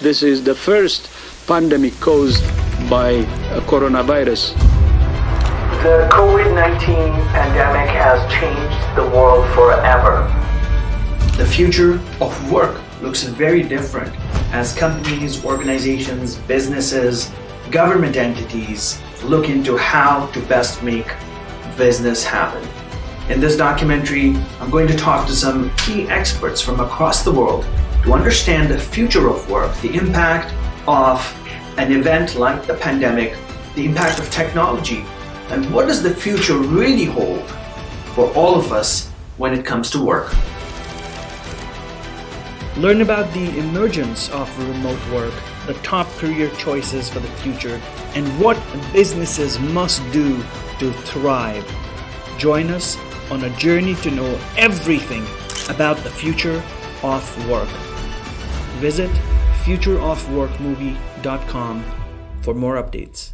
This is the first pandemic caused by a coronavirus. The COVID-19 pandemic has changed the world forever. The future of work looks very different as companies, organizations, businesses, government entities look into how to best make business happen. In this documentary, I'm going to talk to some key experts from across the world to understand the future of work, the impact of an event like the pandemic, the impact of technology, and what does the future really hold for all of us when it comes to work. Learn about the emergence of remote work, the top career choices for the future, and what businesses must do to thrive. Join us on a journey to know everything about the future of work. Visit futureofworkmovie.com for more updates.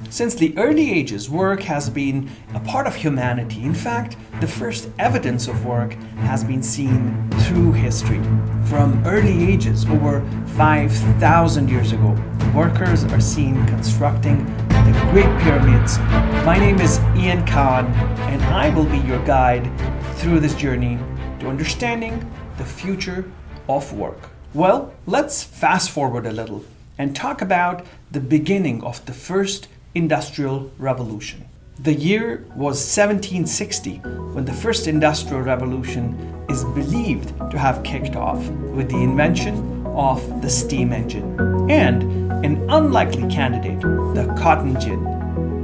Since the early ages, work has been a part of humanity. In fact, the first evidence of work has been seen through history. From early ages, over 5,000 years ago, workers are seen constructing the Great Pyramids. My name is Ian Khan, and I will be your guide through this journey to understanding the future of work. Well, let's fast forward a little and talk about the beginning of the first Industrial Revolution. The year was 1760 when the first Industrial Revolution is believed to have kicked off with the invention of the steam engine and an unlikely candidate, the cotton gin.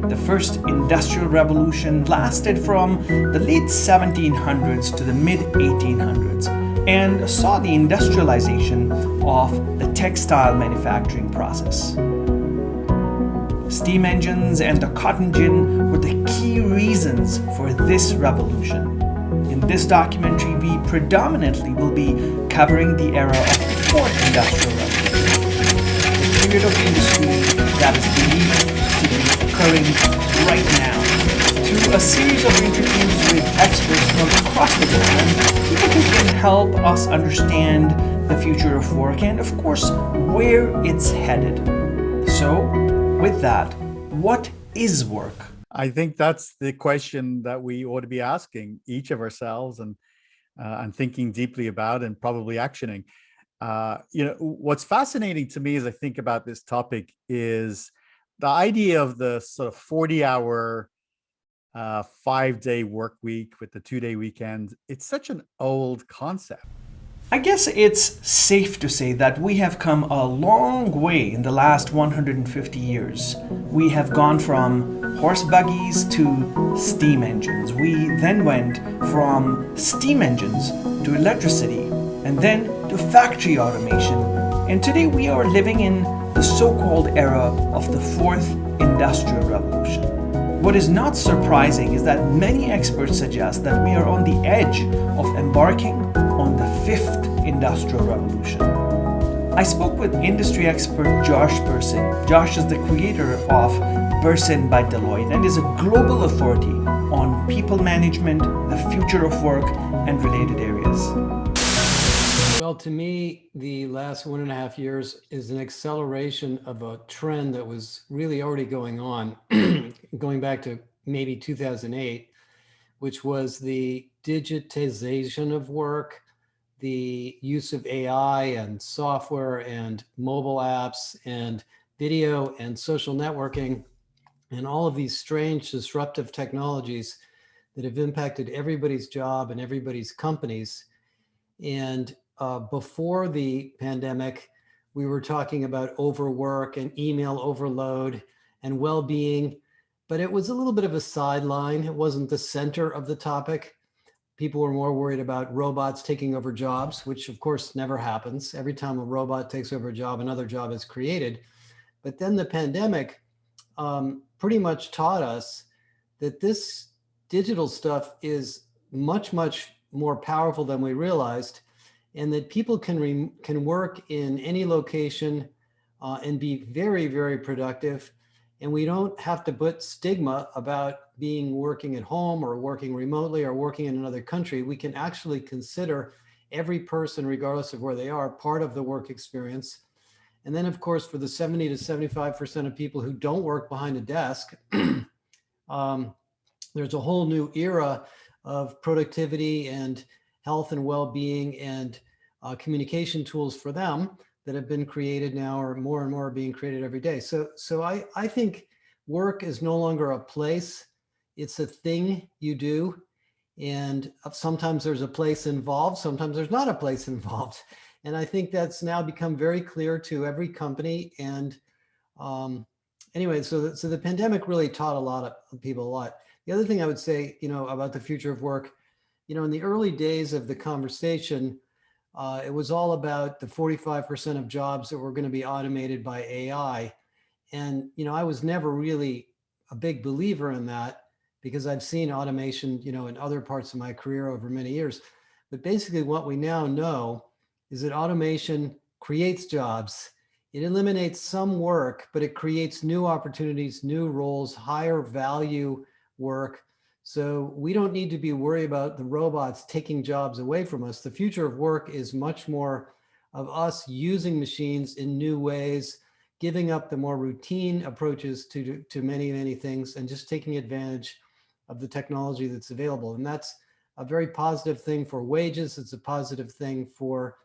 The first Industrial Revolution lasted from the late 1700s to the mid 1800s and saw the industrialization of the textile manufacturing process. Steam engines and the cotton gin were the key reasons for this revolution. In this documentary, we predominantly will be covering the era of the Fourth Industrial Revolution, the period of industry that is believed to be occurring right now. Through a series of interviews with experts from across the world, people who can help us understand the future of work and, of course, where it's headed. So, with that, what is work? I think that's the question that we ought to be asking each of ourselves and thinking deeply about and probably actioning. What's fascinating to me as I think about this topic is the idea of the sort of 40-hour, 5-day work week with the 2-day weekend. It's such an old concept. I guess it's safe to say that we have come a long way in the last 150 years. We have gone from horse buggies to steam engines. We then went from steam engines to electricity and then to factory automation. And today we are living in the so-called era of the Fourth Industrial Revolution. What is not surprising is that many experts suggest that we are on the edge of embarking on the Fifth Industrial Revolution. I spoke with industry expert Josh Bersin. Josh is the creator of Bersin by Deloitte and is a global authority on people management, the future of work, and related areas. Well, to me, the last 1.5 years is an acceleration of a trend that was really already going on, going back to maybe 2008, which was the digitization of work, the use of AI and software and mobile apps and video and social networking and all of these strange disruptive technologies that have impacted everybody's job and everybody's companies. And before the pandemic, we were talking about overwork and email overload and well-being, but it was a little bit of a sideline. It wasn't the center of the topic. People were more worried about robots taking over jobs, which of course never happens. Every time a robot takes over a job, another job is created. But then the pandemic pretty much taught us that this digital stuff is much, much more powerful than we realized, and that people can work in any location and be very, very productive. And we don't have to put stigma about working at home or working remotely or working in another country. We can actually consider every person, regardless of where they are, part of the work experience. And then, of course, for the 70 to 75% of people who don't work behind a desk, there's a whole new era of productivity and health and well-being and communication tools for them that have been created now, or more and more are being created every day. So I think work is no longer a place, it's a thing you do. And sometimes there's a place involved, sometimes there's not a place involved. And I think that's now become very clear to every company. And anyway, so the pandemic really taught a lot of people a lot. The other thing I would say, about the future of work, in the early days of the conversation, it was all about the 45% of jobs that were going to be automated by AI. And, I was never really a big believer in that, because I've seen automation, in other parts of my career over many years. But basically what we now know is that automation creates jobs. It eliminates some work, but it creates new opportunities, new roles, higher value work. So we don't need to be worried about the robots taking jobs away from us. The future of work is much more of us using machines in new ways, giving up the more routine approaches to many, many things, and just taking advantage of the technology that's available. And that's a very positive thing for wages. It's a positive thing for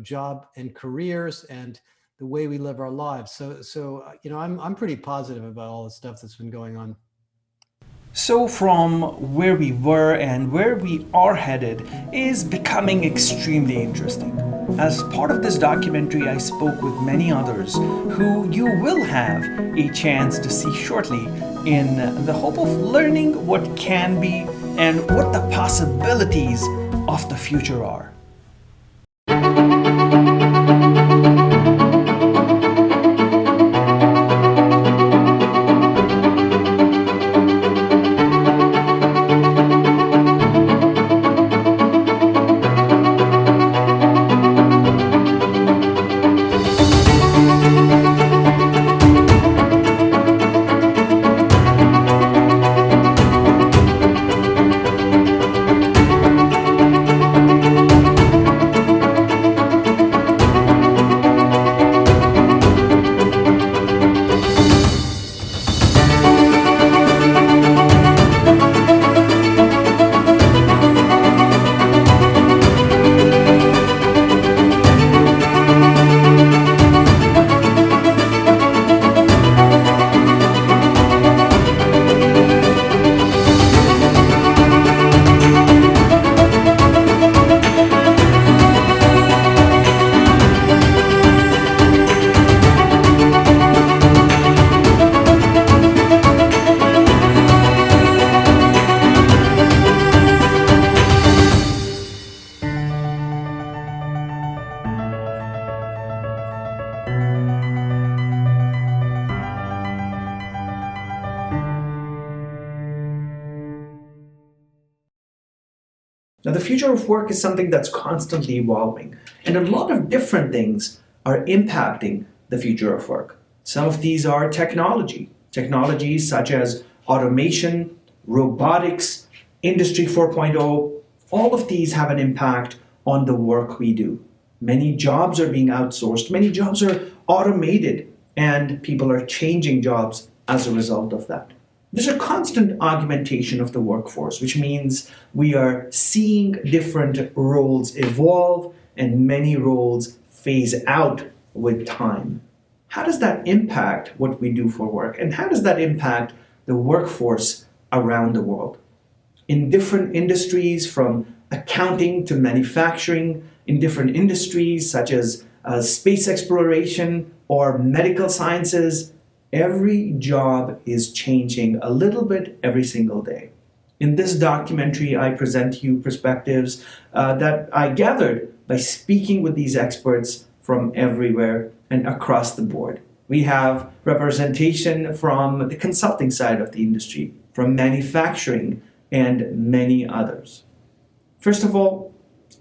job and careers and the way we live our lives. So I'm pretty positive about all the stuff that's been going on. So from where we were and where we are headed is becoming extremely interesting. As part of this documentary, I spoke with many others who you will have a chance to see shortly, in the hope of learning what can be and what the possibilities of the future are. Now, the future of work is something that's constantly evolving, and a lot of different things are impacting the future of work. Some of these are technologies such as automation, robotics, Industry 4.0. All of these have an impact on the work we do. Many jobs are being outsourced, many jobs are automated, and people are changing jobs as a result of that. There's a constant augmentation of the workforce, which means we are seeing different roles evolve and many roles phase out with time. How does that impact what we do for work? And how does that impact the workforce around the world? In different industries, from accounting to manufacturing, in different industries such as space exploration or medical sciences, every job is changing a little bit every single day. In this documentary, I present to you perspectives that I gathered by speaking with these experts from everywhere and across the board. We have representation from the consulting side of the industry, from manufacturing, and many others. First of all,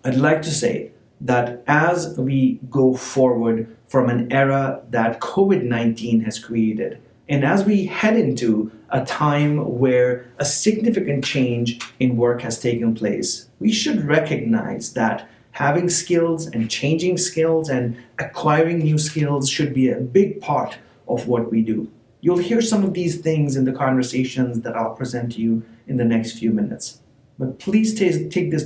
I'd like to say that as we go forward from an era that COVID-19 has created, and as we head into a time where a significant change in work has taken place, we should recognize that Having skills and changing skills and acquiring new skills should be a big part of what we do. You'll hear some of these things in the conversations that I'll present to you in the next few minutes. But please take this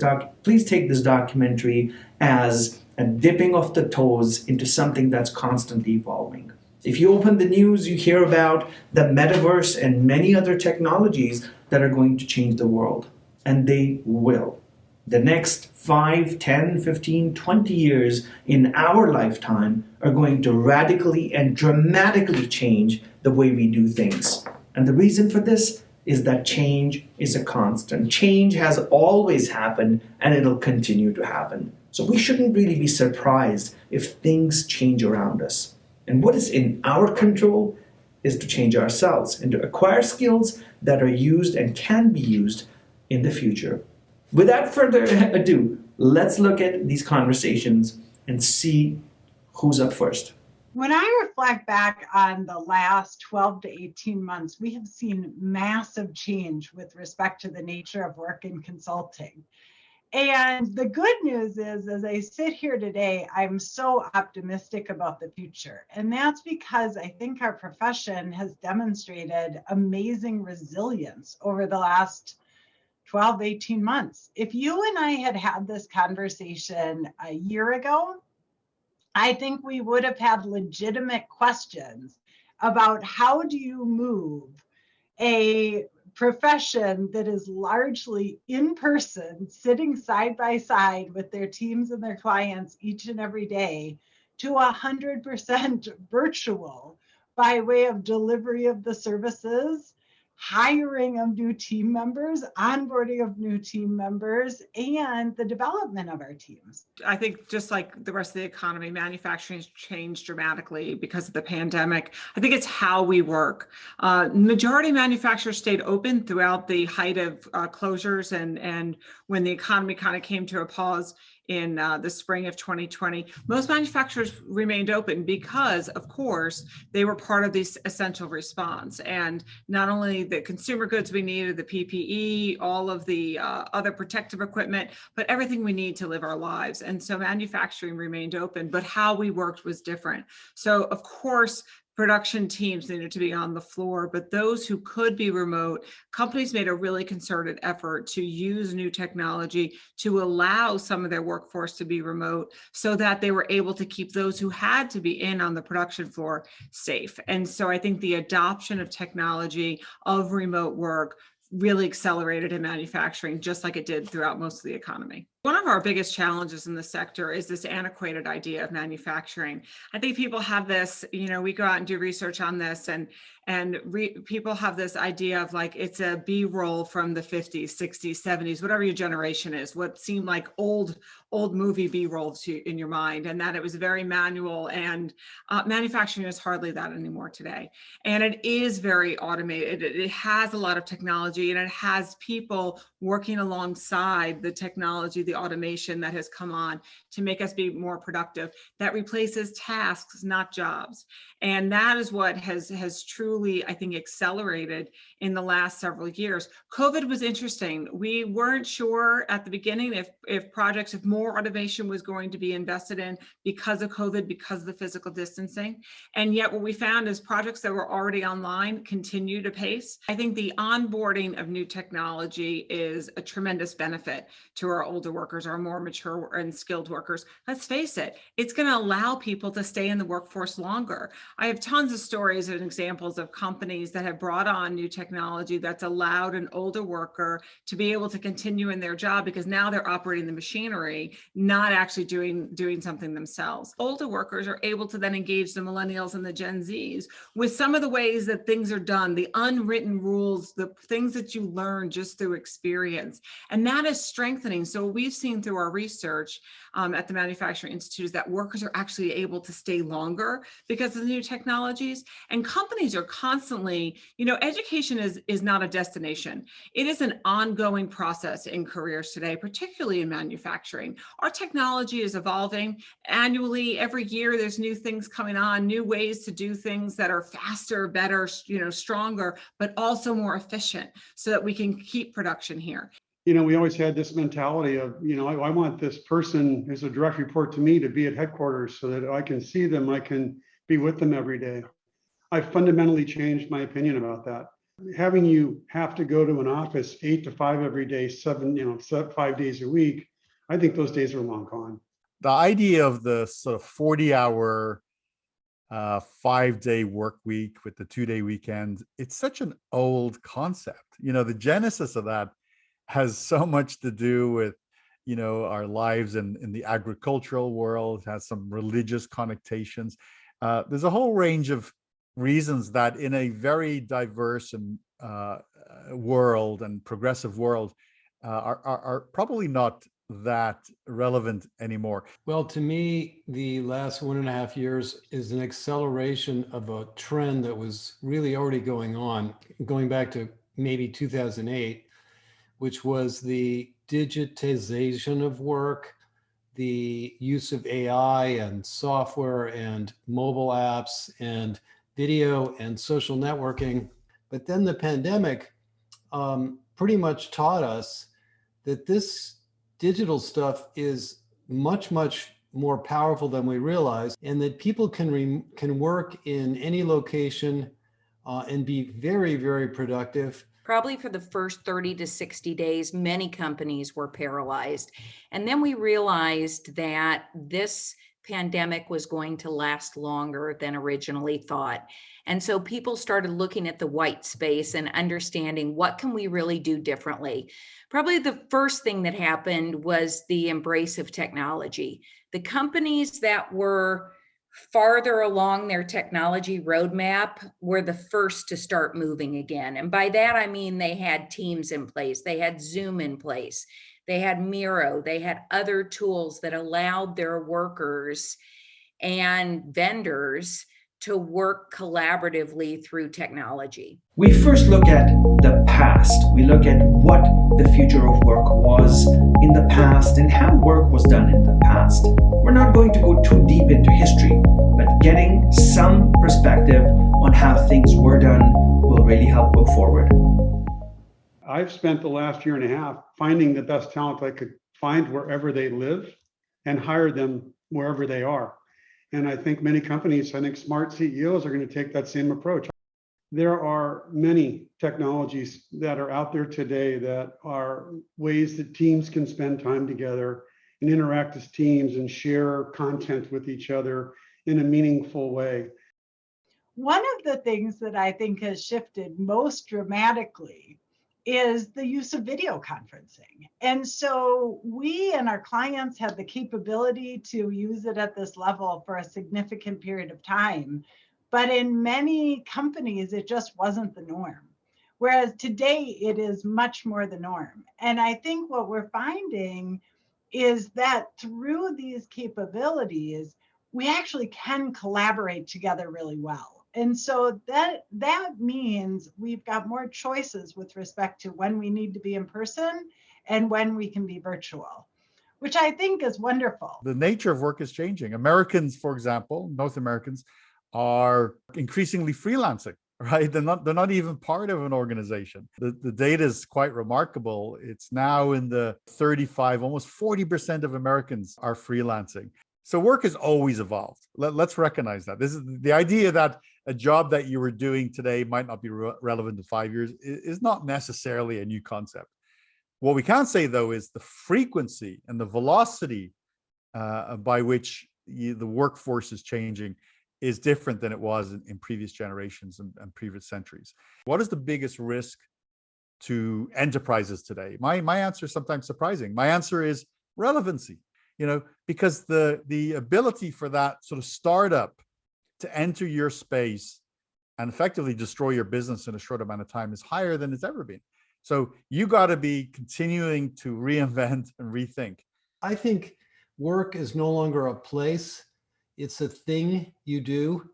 documentary as a dipping of the toes into something that's constantly evolving. If you open the news, you hear about the metaverse and many other technologies that are going to change the world. And they will. The next 5, 10, 15, 20 years in our lifetime are going to radically and dramatically change the way we do things. And the reason for this is that change is a constant. Change has always happened and it'll continue to happen. So we shouldn't really be surprised if things change around us. And what is in our control is to change ourselves and to acquire skills that are used and can be used in the future. Without further ado, let's look at these conversations and see who's up first. When I reflect back on the last 12 to 18 months, we have seen massive change with respect to the nature of work in consulting. And the good news is, as I sit here today, I'm so optimistic about the future. And that's because I think our profession has demonstrated amazing resilience over the last 12, 18 months. If you and I had had this conversation a year ago, I think we would have had legitimate questions about how do you move a profession that is largely in person, sitting side by side with their teams and their clients each and every day, to 100% virtual by way of delivery of the services, hiring of new team members, onboarding of new team members, and the development of our teams. I think just like the rest of the economy, manufacturing has changed dramatically because of the pandemic. I think it's how we work. Majority of manufacturers stayed open throughout the height of closures and when the economy kind of came to a pause in the spring of 2020, most manufacturers remained open because, of course, they were part of this essential response. And not only the consumer goods we needed, the PPE, all of the other protective equipment, but everything we need to live our lives. And so manufacturing remained open, but how we worked was different. So, of course, production teams needed to be on the floor, but those who could be remote, companies made a really concerted effort to use new technology to allow some of their workforce to be remote so that they were able to keep those who had to be in on the production floor safe. And so I think the adoption of technology of remote work really accelerated in manufacturing, just like it did throughout most of the economy. One of our biggest challenges in the sector is this antiquated idea of manufacturing. I think people have this, we go out and do research on this and people have this idea of like, it's a B-roll from the 50s, 60s, 70s, whatever your generation is, what seemed like old movie B-roll in your mind, and that it was very manual, and manufacturing is hardly that anymore today. And it is very automated. It has a lot of technology and it has people working alongside the technology, the automation that has come on to make us be more productive, that replaces tasks, not jobs. And that is what has truly, I think, accelerated in the last several years. COVID was interesting. We weren't sure at the beginning if more automation was going to be invested in because of COVID, because of the physical distancing. And yet what we found is projects that were already online continue to pace. I think the onboarding of new technology is a tremendous benefit to our older workers, our more mature and skilled workers. Let's face it, it's going to allow people to stay in the workforce longer. I have tons of stories and examples of companies that have brought on new technology that's allowed an older worker to be able to continue in their job because now they're operating the machinery, not actually doing something themselves. Older workers are able to then engage the millennials and the Gen Zs with some of the ways that things are done, the unwritten rules, the things that you learn just through experience. And that is strengthening. So what we've seen through our research at the Manufacturing Institute is that workers are actually able to stay longer because of the new technologies. And companies are constantly, education is not a destination. It is an ongoing process in careers today, particularly in manufacturing. Our technology is evolving annually. Every year, there's new things coming on, new ways to do things that are faster, better, stronger, but also more efficient so that we can keep production here. we always had this mentality of, I want this person who's a direct report to me to be at headquarters so that I can see them, I can be with them every day. I fundamentally changed my opinion about that. Having you have to go to an office 8 to 5 every day, 5 days a week, I think those days are long gone. The idea of the sort of 40-hour 5-day work week with the 2-day weekend, it's such an old concept. The genesis of that has so much to do with, our lives in the agricultural world, has some religious connotations. There's a whole range of reasons that in a very diverse and world and progressive world are probably not that relevant anymore. Well, to me, the last 1.5 years is an acceleration of a trend that was really already going on, going back to maybe 2008, which was the digitization of work, the use of AI and software and mobile apps and video and social networking. But then the pandemic pretty much taught us that this digital stuff is much, much more powerful than we realize, and that people can work in any location and be very, very productive. Probably for the first 30 to 60 days, many companies were paralyzed. And then we realized that this pandemic was going to last longer than originally thought. And so people started looking at the white space and understanding what can we really do differently. Probably the first thing that happened was the embrace of technology. The companies that were farther along their technology roadmap were the first to start moving again. And by that, I mean they had Teams in place, they had Zoom in place, they had Miro, they had other tools that allowed their workers and vendors to work collaboratively through technology. We first look at the past. We look at what the future of work was in the past and how work was done in the past. We're not going to go too deep into history, but getting some perspective on how things were done will really help go forward. I've spent the last 1.5 years finding the best talent I could find wherever they live and hire them wherever they are. And I think many companies, smart CEOs are going to take that same approach. There are many technologies that are out there today that are ways that teams can spend time together and interact as teams and share content with each other in a meaningful way. One of the things that I think has shifted most dramatically is the use of video conferencing. And so we and our clients have the capability to use it at this level for a significant period of time. But in many companies, it just wasn't the norm. Whereas today, it is much more the norm. And I think what we're finding is that through these capabilities, we actually can collaborate together really well. And so that means we've got more choices with respect to when we need to be in person and when we can be virtual, which I think is wonderful. The nature of work is changing. Americans, for example, North Americans are increasingly freelancing, right? They're not even part of an organization. The data is quite remarkable. It's now in the 35, almost 40% of Americans are freelancing. So work has always evolved. Let's recognize that. This is the idea that a job that you were doing today might not be relevant in 5 years is not necessarily a new concept. What we can say, though, is the frequency and the velocity by which the workforce is changing is different than it was in previous generations and previous centuries. What is the biggest risk to enterprises today? My answer is sometimes surprising. My answer is relevancy. Because the ability for that sort of startup to enter your space and effectively destroy your business in a short amount of time is higher than it's ever been. So you got to be continuing to reinvent and rethink. I think work is no longer a place. It's a thing you do.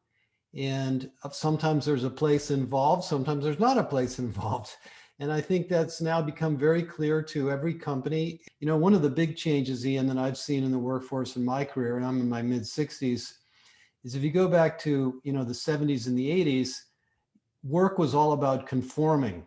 And sometimes there's a place involved, sometimes there's not a place involved. And I think that's now become very clear to every company. One of the big changes, Ian, that I've seen in the workforce in my career, and I'm in my mid-60s, is if you go back to, the 70s and the 80s, work was all about conforming.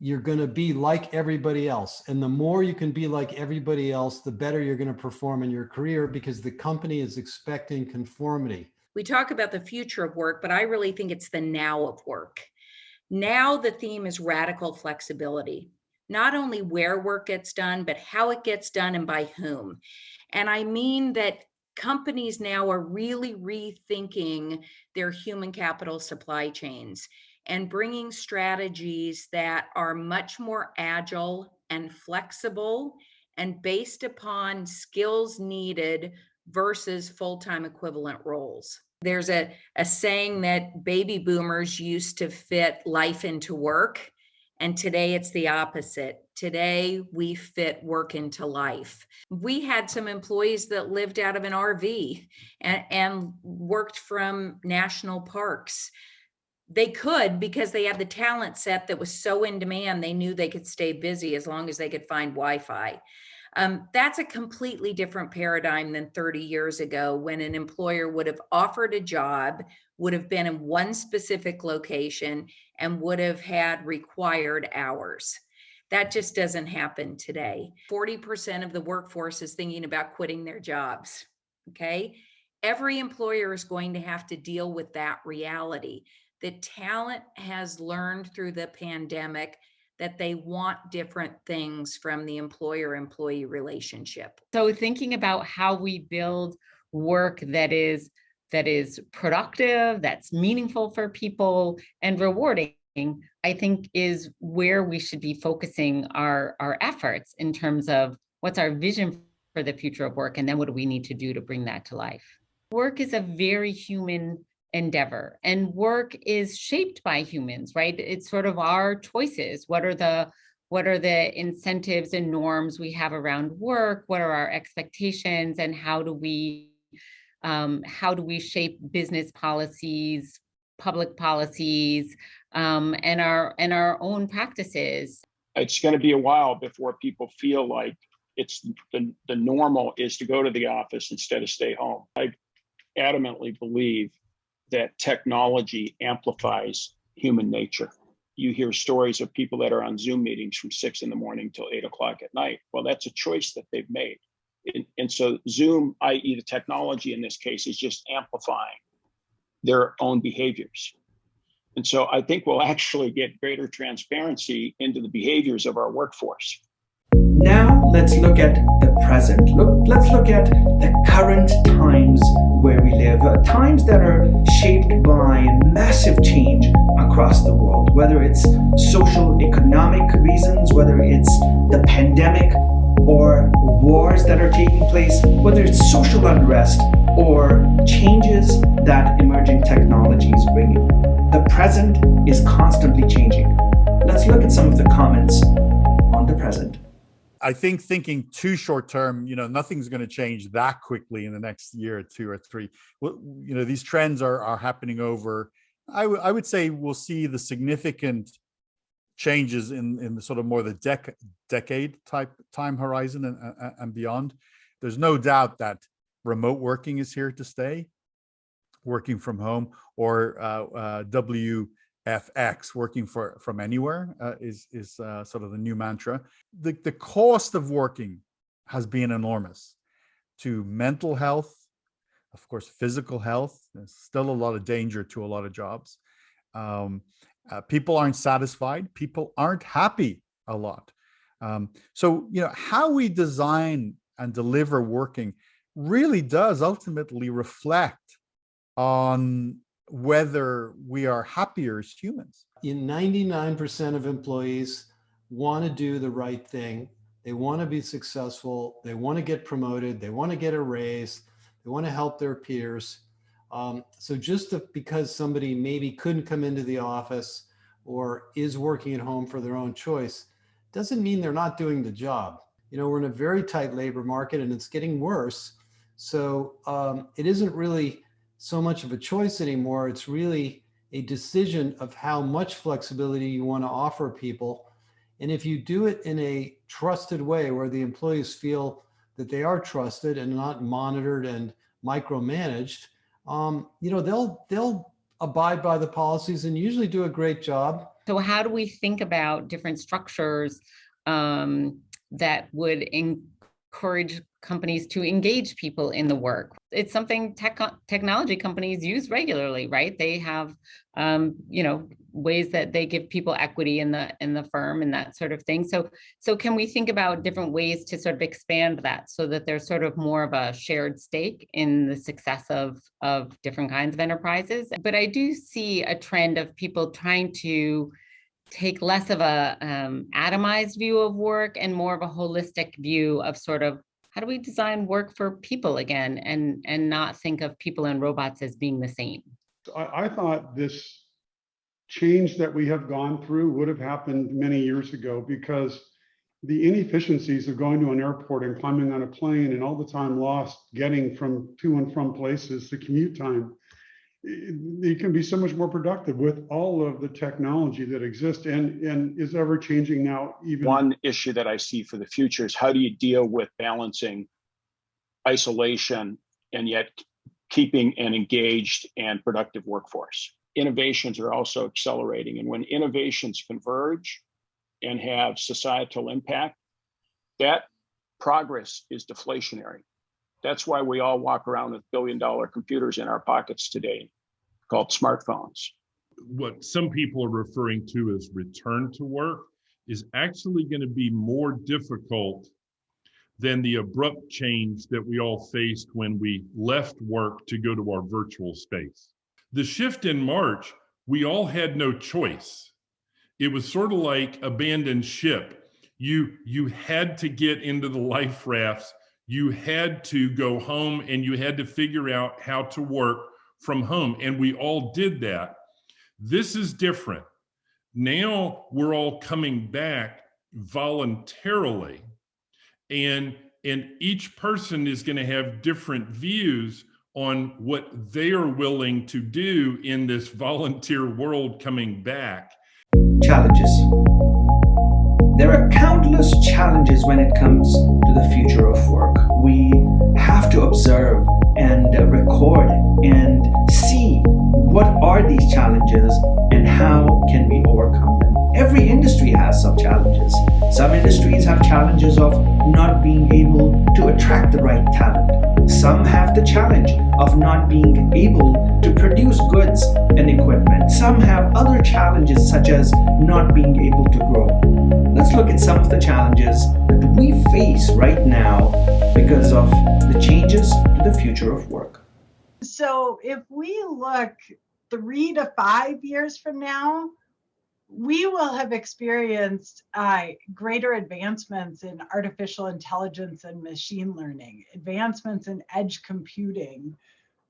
you're going to be like everybody else. And the more you can be like everybody else, the better you're going to perform in your career, because the company is expecting conformity. We talk about the future of work, but I really think it's the now of work. Now the theme is radical flexibility. Not only where work gets done, but how it gets done and by whom. And I mean that companies now are really rethinking their human capital supply chains and bringing strategies that are much more agile and flexible and based upon skills needed versus full-time equivalent roles. There's a saying that baby boomers used to fit life into work, and today it's the opposite. Today we fit work into life. We had some employees that lived out of an RV and worked from national parks. They could because they had the talent set that was so in demand, they knew they could stay busy as long as they could find Wi-Fi. That's a completely different paradigm than 30 years ago, when an employer would have offered a job, would have been in one specific location, and would have had required hours. That just doesn't happen today. 40% of the workforce is thinking about quitting their jobs, okay? Every employer is going to have to deal with that reality. The talent has learned through the pandemic that they want different things from the employer-employee relationship. So thinking about how we build work that is productive, that's meaningful for people and rewarding, I think is where we should be focusing our efforts in terms of what's our vision for the future of work, and then what do we need to do to bring that to life. Work is a very human endeavor, and work is shaped by humans, right? It's sort of our choices. What are the incentives and norms we have around work? What are our expectations, and how do we shape business policies, public policies, and our own practices? It's going to be a while before people feel like it's the normal is to go to the office instead of stay home. I adamantly believe that technology amplifies human nature. You hear stories of people that are on Zoom meetings from 6 a.m. till 8 o'clock at night. Well, that's a choice that they've made. And so Zoom, i.e. the technology in this case, is just amplifying their own behaviors. And so I think we'll actually get greater transparency into the behaviors of our workforce. Now let's look at the present. Let's look at the current times where we live, times that are shaped by massive change across the world, whether it's social, economic reasons, whether it's the pandemic or wars that are taking place, whether it's social unrest or changes that emerging technologies bring in. The present is constantly changing. Let's look at some of the comments on the present. I think thinking too short term, nothing's going to change that quickly in the next year or two or three. Well, these trends are happening over, I would say we'll see the significant changes in the sort of more the decade type time horizon and beyond. There's no doubt that remote working is here to stay, working from home, or WFX, working from anywhere, is sort of the new mantra. The cost of working has been enormous to mental health, of course, physical health. There's still a lot of danger to a lot of jobs. People aren't satisfied. People aren't happy a lot. So, how we design and deliver working really does ultimately reflect on whether we are happier as humans. 99% of employees want to do the right thing. They want to be successful. They want to get promoted. They want to get a raise. They want to help their peers. So just because somebody maybe couldn't come into the office or is working at home for their own choice doesn't mean they're not doing the job. We're in a very tight labor market, and it's getting worse. So it isn't really so much of a choice anymore. It's really a decision of how much flexibility you want to offer people. And if you do it in a trusted way where the employees feel that they are trusted and not monitored and micromanaged, they'll abide by the policies and usually do a great job. So how do we think about different structures that would encourage companies to engage people in the work? It's something technology companies use regularly, right? They have, ways that they give people equity in the firm and that sort of thing. So can we think about different ways to sort of expand that so that there's sort of more of a shared stake in the success of different kinds of enterprises? But I do see a trend of people trying to take less of a atomized view of work and more of a holistic view of sort of how do we design work for people again and not think of people and robots as being the same. I thought this change that we have gone through would have happened many years ago, because the inefficiencies of going to an airport and climbing on a plane and all the time lost getting from to and from places, the commute time, it can be so much more productive with all of the technology that exists and is ever changing now. Even one issue that I see for the future is how do you deal with balancing isolation and yet keeping an engaged and productive workforce? Innovations are also accelerating, and when innovations converge and have societal impact, that progress is deflationary. That's why we all walk around with billion-dollar computers in our pockets today, called smartphones. What some people are referring to as return to work is actually going to be more difficult than the abrupt change that we all faced when we left work to go to our virtual space. The shift in March, we all had no choice. It was sort of like abandoned ship. You had to get into the life rafts. You had to go home and you had to figure out how to work from home. And we all did that. This is different. Now we're all coming back voluntarily, and each person is going to have different views on what they are willing to do in this volunteer world coming back. Challenges. There are countless challenges when it comes to the future of work. We have to observe and record and see what are these challenges and how can we overcome them. Every industry has some challenges. Some industries have challenges of not being able to attract the right talent. Some have the challenge of not being able to produce goods and equipment. Some have other challenges such as not being able to grow. Let's look at some of the challenges that we face right now because of the changes to the future of work. So if we look 3 to 5 years from now, we will have experienced greater advancements in artificial intelligence and machine learning, advancements in edge computing,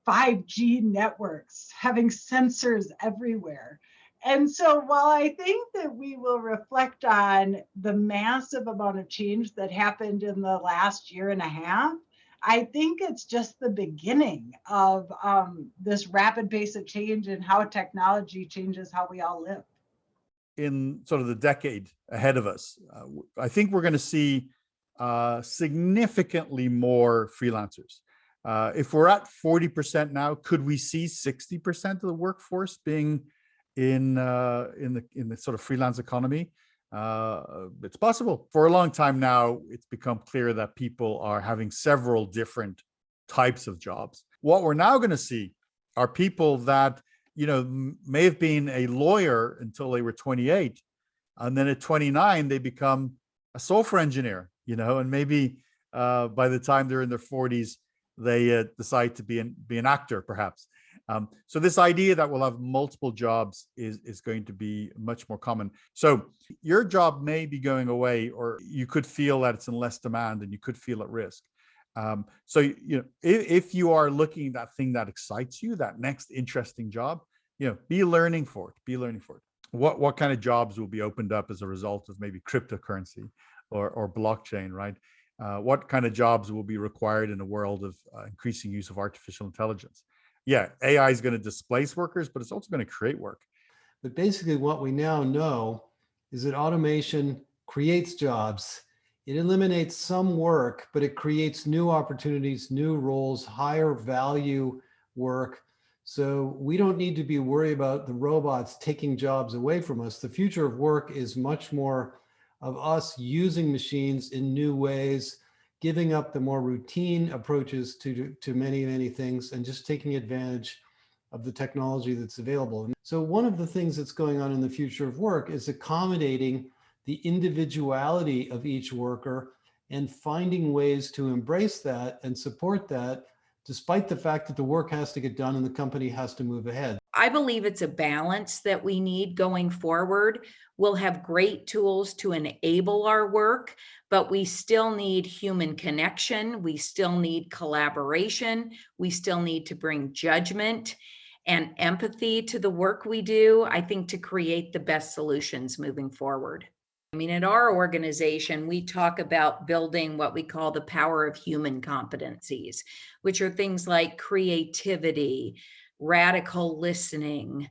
5G networks, having sensors everywhere. And so while I think that we will reflect on the massive amount of change that happened in the last year and a half, I think it's just the beginning of this rapid pace of change and how technology changes how we all live. In sort of the decade ahead of us, I think we're going to see significantly more freelancers. If we're at 40% now, could we see 60% of the workforce being in the sort of freelance economy? It's possible. For a long time now, it's become clear that people are having several different types of jobs. What we're now going to see are people that may have been a lawyer until they were 28, and then at 29 they become a software engineer, and maybe by the time they're in their 40s they decide to be an actor, perhaps. So this idea that we'll have multiple jobs is going to be much more common. So your job may be going away, or you could feel that it's in less demand and you could feel at risk. So if you are looking at that thing that excites you, that next interesting job, be learning for it. What kind of jobs will be opened up as a result of maybe cryptocurrency or blockchain, right? What kind of jobs will be required in a world of increasing use of artificial intelligence? Yeah, AI is going to displace workers, but it's also going to create work. But basically what we now know is that automation creates jobs. It eliminates some work, but it creates new opportunities, new roles, higher value work. So we don't need to be worried about the robots taking jobs away from us. The future of work is much more of us using machines in new ways, giving up the more routine approaches to many, many things, and just taking advantage of the technology that's available. And so one of the things that's going on in the future of work is accommodating the individuality of each worker and finding ways to embrace that and support that, despite the fact that the work has to get done and the company has to move ahead. I believe it's a balance that we need going forward. We'll have great tools to enable our work, but we still need human connection. We still need collaboration. We still need to bring judgment and empathy to the work we do, I think, to create the best solutions moving forward. I mean, at our organization, we talk about building what we call the power of human competencies, which are things like creativity, radical listening,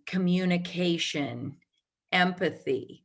communication, empathy.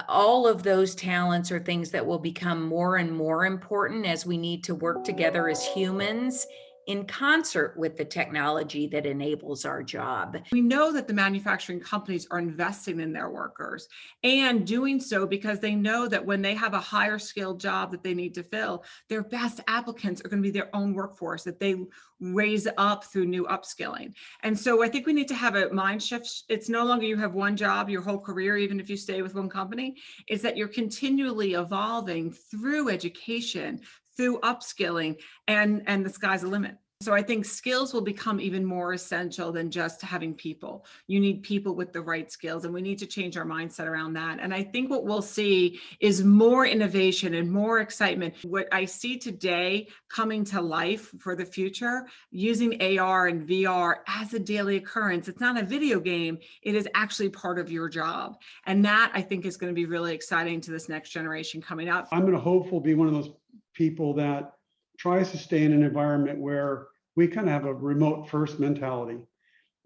All of those talents are things that will become more and more important as we need to work together as humans in concert with the technology that enables our job. We know that the manufacturing companies are investing in their workers and doing so because they know that when they have a higher skilled job that they need to fill, their best applicants are going to be their own workforce that they raise up through new upskilling. And so I think we need to have a mind shift. It's no longer you have one job your whole career, even if you stay with one company. It's that you're continually evolving through education, through upskilling, and the sky's the limit. So I think skills will become even more essential than just having people. You need people with the right skills, and we need to change our mindset around that. And I think what we'll see is more innovation and more excitement. What I see today coming to life for the future, using AR and VR as a daily occurrence. It's not a video game. It is actually part of your job. And that, I think, is going to be really exciting to this next generation coming up. I'm going to hopefully be one of those people that tries to stay in an environment where we kind of have a remote first mentality.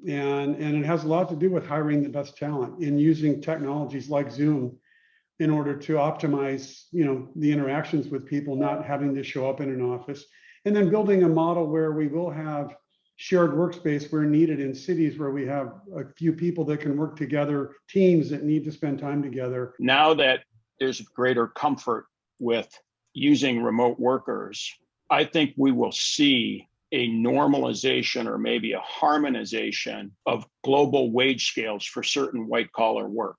And it has a lot to do with hiring the best talent and using technologies like Zoom in order to optimize, the interactions with people, not having to show up in an office. And then building a model where we will have shared workspace where needed in cities where we have a few people that can work together, teams that need to spend time together. Now that there's greater comfort with using remote workers, I think we will see a normalization or maybe a harmonization of global wage scales for certain white collar work.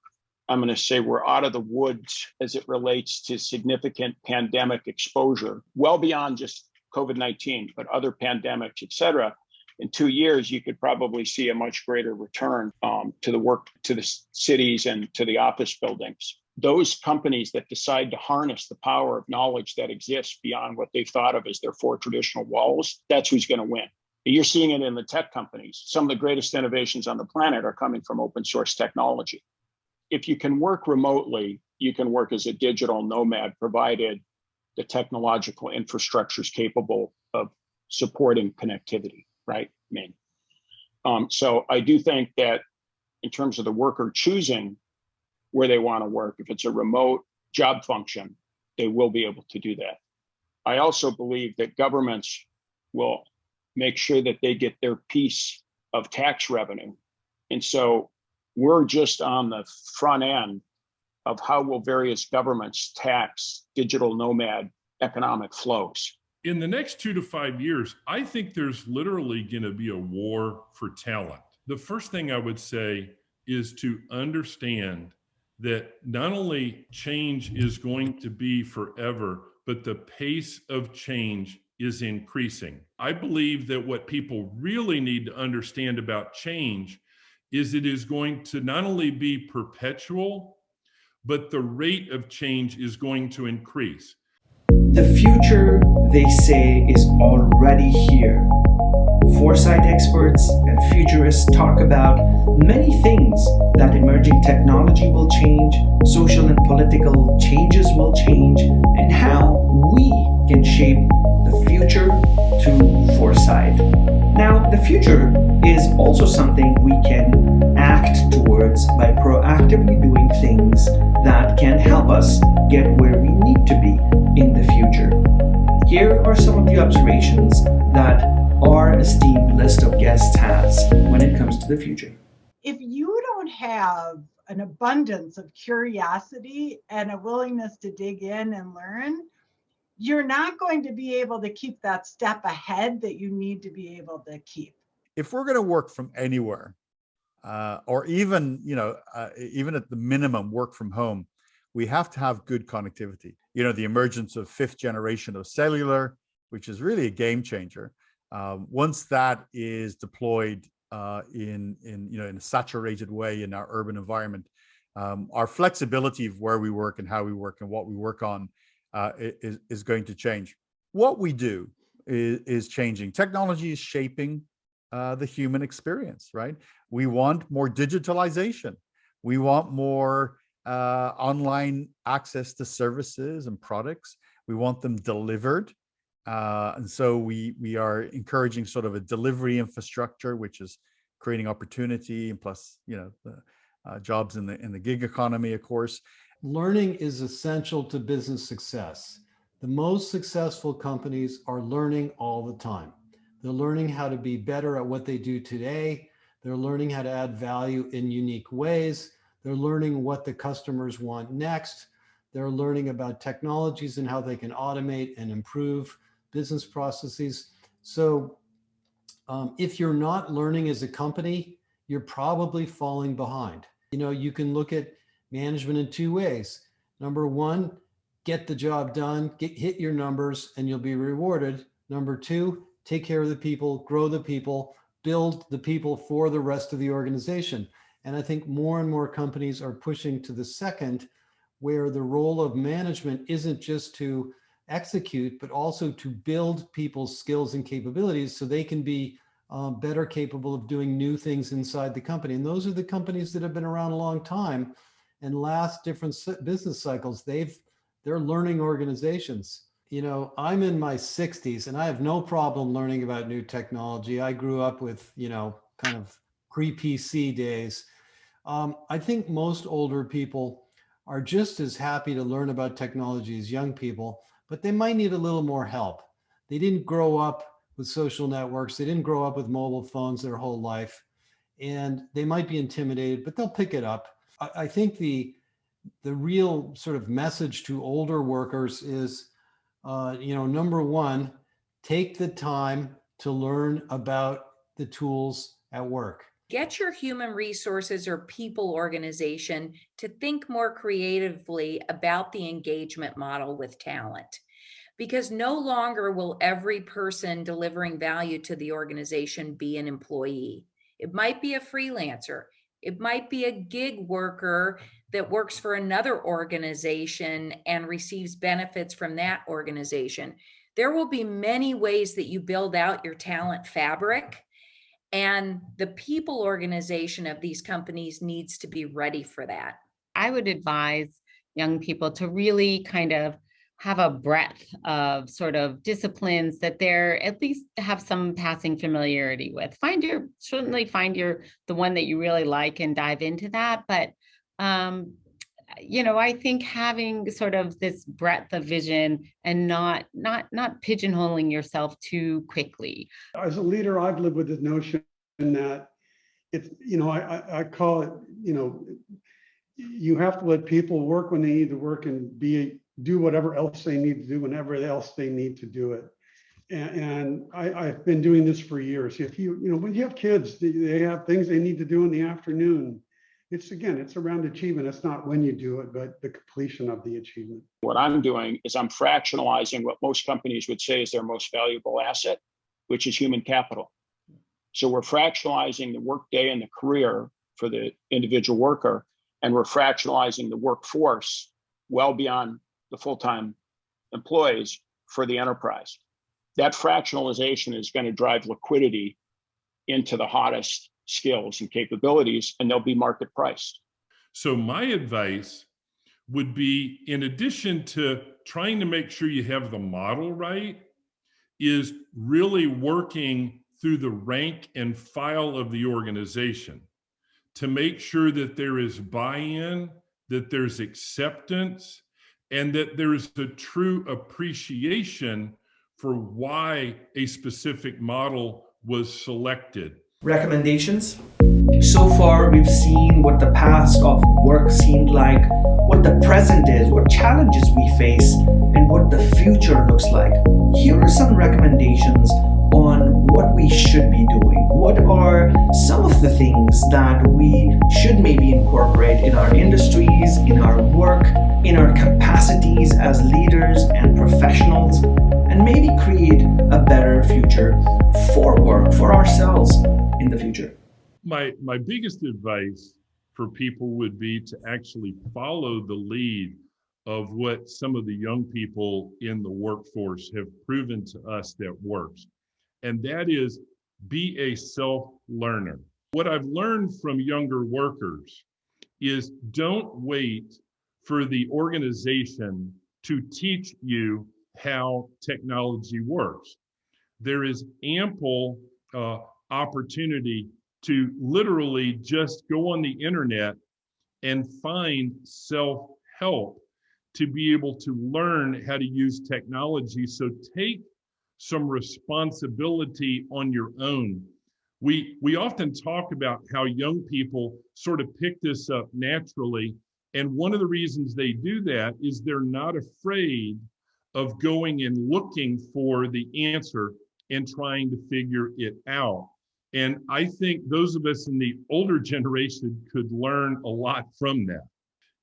I'm going to say we're out of the woods as it relates to significant pandemic exposure, well beyond just COVID-19, but other pandemics, et cetera. In 2 years, you could probably see a much greater return to the work, to the cities and to the office buildings. Those companies that decide to harness the power of knowledge that exists beyond what they've thought of as their 4 traditional walls, that's who's going to win. You're seeing it in the tech companies. Some of the greatest innovations on the planet are coming from open source technology. If you can work remotely, you can work as a digital nomad, provided the technological infrastructure is capable of supporting connectivity, right? So I do think that in terms of the worker choosing where they want to work, if it's a remote job function, they will be able to do that. I also believe that governments will make sure that they get their piece of tax revenue. And so we're just on the front end of how will various governments tax digital nomad economic flows. In the next 2 to 5 years, I think there's literally going to be a war for talent. The first thing I would say is to understand that not only change is going to be forever, but the pace of change is increasing. I believe that what people really need to understand about change is it is going to not only be perpetual, but the rate of change is going to increase. The future, they say, is already here. Foresight experts and futurists talk about many things that emerging technology will change, social and political changes will change, and how we can shape the future to foresight. Now, the future is also something we can act towards by proactively doing things that can help us get where we need to be in the future. Here are some of the observations that our esteemed list of guests West has when it comes to the future. If you don't have an abundance of curiosity and a willingness to dig in and learn, you're not going to be able to keep that step ahead that you need to be able to keep. If we're going to work from anywhere, or even, even at the minimum, work from home, we have to have good connectivity. The emergence of 5th generation of cellular, which is really a game changer. Once that is deployed in a saturated way in our urban environment, our flexibility of where we work and how we work and what we work on is going to change. What we do is changing. Technology is shaping the human experience, right? We want more digitalization. We want more online access to services and products. We want them delivered. And so we are encouraging sort of a delivery infrastructure, which is creating opportunity, and plus, the jobs in the gig economy, of course. Learning is essential to business success. The most successful companies are learning all the time. They're learning how to be better at what they do today. They're learning how to add value in unique ways. They're learning what the customers want next. They're learning about technologies and how they can automate and improve business processes. So if you're not learning as a company, you're probably falling behind. You can look at management in two ways. Number one, get the job done, hit your numbers, and you'll be rewarded. Number two, take care of the people, grow the people, build the people for the rest of the organization. And I think more and more companies are pushing to the second, where the role of management isn't just to execute, but also to build people's skills and capabilities so they can be better capable of doing new things inside the company. And those are the companies that have been around a long time and last different business cycles. They're learning organizations. I'm in my 60s and I have no problem learning about new technology. I grew up with, kind of pre-PC days. I think most older people are just as happy to learn about technology as young people, but they might need a little more help. They didn't grow up with social networks. They didn't grow up with mobile phones their whole life, and they might be intimidated, but they'll pick it up. I think the real sort of message to older workers is, number one, take the time to learn about the tools at work. Get your human resources or people organization to think more creatively about the engagement model with talent, because no longer will every person delivering value to the organization be an employee. It might be a freelancer. It might be a gig worker that works for another organization and receives benefits from that organization. There will be many ways that you build out your talent fabric, and the people organization of these companies needs to be ready for that. I would advise young people to really kind of have a breadth of sort of disciplines that they're at least have some passing familiarity with. Certainly find the one that you really like and dive into that. But I think having sort of this breadth of vision and not pigeonholing yourself too quickly. As a leader, I've lived with this notion that it's, I call it, you have to let people work when they need to work and do whatever else they need to do whenever else they need to do it. And I've been doing this for years. If when you have kids, they have things they need to do in the afternoon. It's around achievement. It's not when you do it, but the completion of the achievement. What I'm doing is I'm fractionalizing what most companies would say is their most valuable asset, which is human capital. So we're fractionalizing the workday and the career for the individual worker, and we're fractionalizing the workforce well beyond the full-time employees for the enterprise. That fractionalization is going to drive liquidity into the hottest skills and capabilities, and they'll be market priced. So my advice would be, in addition to trying to make sure you have the model right, is really working through the rank and file of the organization to make sure that there is buy-in, that there's acceptance, and that there is a true appreciation for why a specific model was selected. Recommendations? So far, we've seen what the past of work seemed like, what the present is, what challenges we face, and what the future looks like. Here are some recommendations on what we should be doing. What are some of the things that we should maybe incorporate in our industries, in our work, in our capacities as leaders and professionals, and maybe create a better future for work, for ourselves in the future? My biggest advice for people would be to actually follow the lead of what some of the young people in the workforce have proven to us that works. And that is, be a self-learner. What I've learned from younger workers is don't wait for the organization to teach you how technology works. There is ample opportunity to literally just go on the internet and find self-help to be able to learn how to use technology. So take some responsibility on your own. We often talk about how young people sort of pick this up naturally. And one of the reasons they do that is they're not afraid of going and looking for the answer and trying to figure it out. And I think those of us in the older generation could learn a lot from that.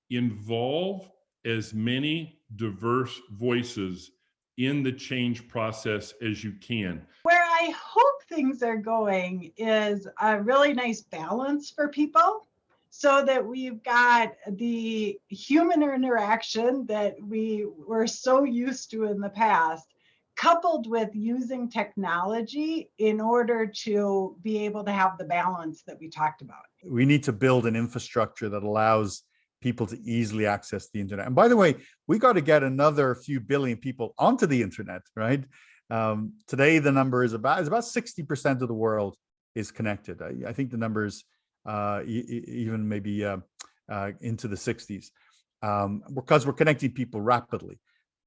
Involve as many diverse voices in the change process as you can. Where I hope things are going is a really nice balance for people, so that we've got the human interaction that we were so used to in the past, coupled with using technology in order to be able to have the balance that we talked about. We need to build an infrastructure that allows people to easily access the internet. And by the way, we got to get another few billion people onto the internet, right? Today, the number is about 60% of the world is connected. I think the number is even maybe into the 60s, because we're connecting people rapidly.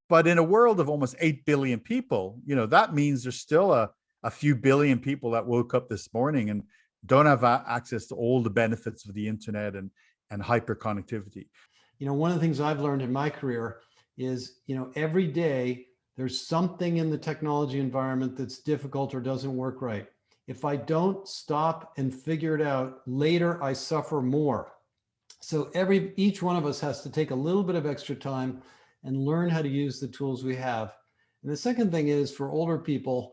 But in a world of almost 8 billion people, that means there's still a few billion people that woke up this morning and don't have access to all the benefits of the internet and hyper connectivity. One of the things I've learned in my career is, every day there's something in the technology environment that's difficult or doesn't work right. If I don't stop and figure it out, later I suffer more. So each one of us has to take a little bit of extra time and learn how to use the tools we have. And the second thing is, for older people,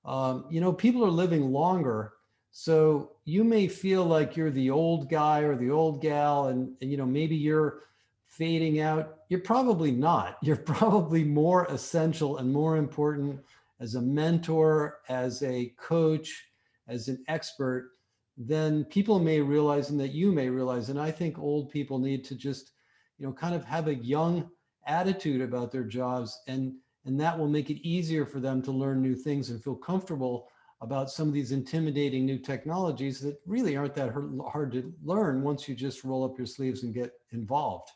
people are living longer. So you may feel like you're the old guy or the old gal, and maybe you're fading out. You're probably not. You're probably more essential and more important as a mentor, as a coach, as an expert than people may realize and that you may realize. And I think old people need to just, kind of have a young attitude about their jobs, and that will make it easier for them to learn new things and feel comfortable about some of these intimidating new technologies that really aren't that hard to learn once you just roll up your sleeves and get involved.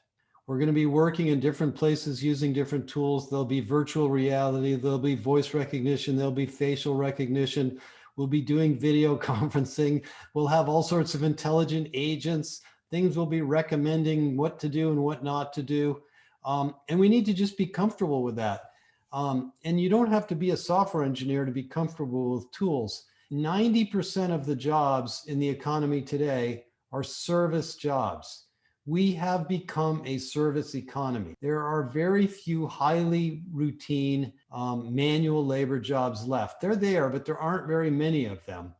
We're going to be working in different places using different tools. There'll be virtual reality, there'll be voice recognition, there'll be facial recognition. We'll be doing video conferencing. We'll have all sorts of intelligent agents. Things will be recommending what to do and what not to do. And we need to just be comfortable with that. And you don't have to be a software engineer to be comfortable with tools. 90% of the jobs in the economy today are service jobs. We have become a service economy. There are very few highly routine manual labor jobs left. They're there, but there aren't very many of them.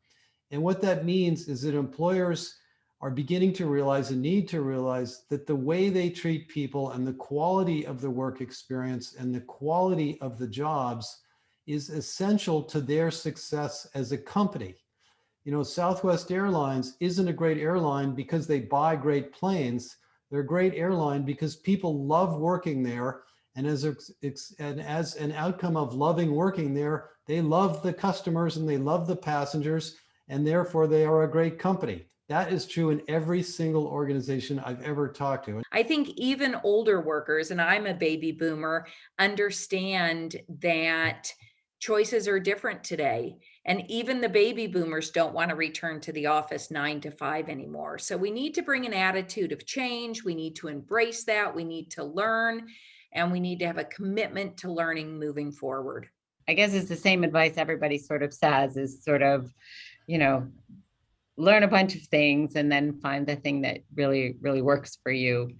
And what that means is that employers are beginning to realize and need to realize that the way they treat people and the quality of the work experience and the quality of the jobs is essential to their success as a company. Southwest Airlines isn't a great airline because they buy great planes. They're a great airline because people love working there. And as an outcome of loving working there, they love the customers and they love the passengers, and therefore they are a great company. That is true in every single organization I've ever talked to. I think even older workers, and I'm a baby boomer, understand that choices are different today. And even the baby boomers don't want to return to the office 9 to 5 anymore. So we need to bring an attitude of change. We need to embrace that. We need to learn, and we need to have a commitment to learning moving forward. I guess it's the same advice everybody sort of says, is sort of, learn a bunch of things and then find the thing that really, really works for you.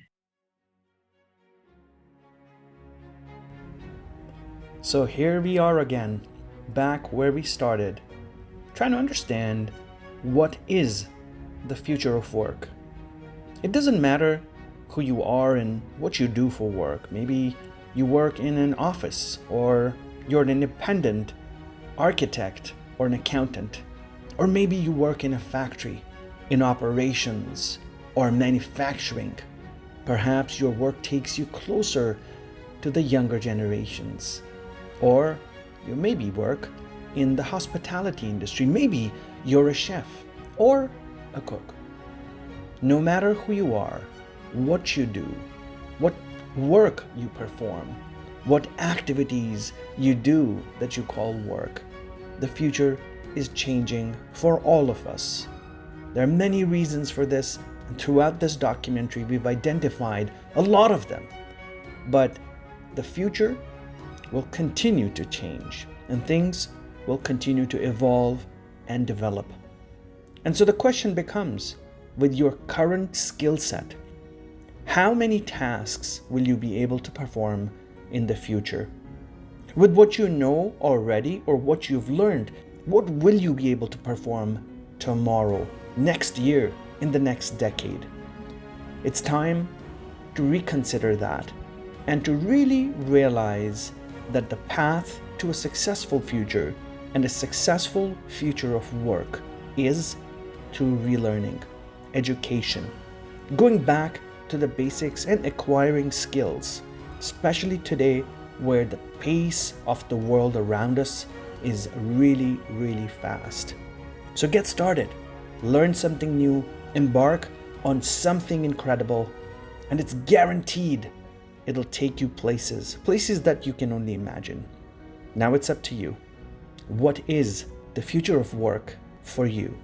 So here we are again, back where we started, trying to understand what is the future of work. It doesn't matter who you are and what you do for work. Maybe you work in an office, or you're an independent architect or an accountant, or maybe you work in a factory, in operations or manufacturing. Perhaps your work takes you closer to the younger generations. Or you maybe work in the hospitality industry. Maybe you're a chef or a cook. No matter who you are, what you do, what work you perform, what activities you do that you call work, the future is changing for all of us. There are many reasons for this, and throughout this documentary we've identified a lot of them. But the future will continue to change, and things will continue to evolve and develop. And so the question becomes, with your current skill set, how many tasks will you be able to perform in the future? With what you know already or what you've learned, what will you be able to perform tomorrow, next year, in the next decade? It's time to reconsider that and to really realize that the path to a successful future and a successful future of work is through relearning, education, going back to the basics and acquiring skills, especially today where the pace of the world around us is really, really fast. So get started, learn something new, embark on something incredible, and it's guaranteed it'll take you places that you can only imagine. Now it's up to you. What is the future of work for you?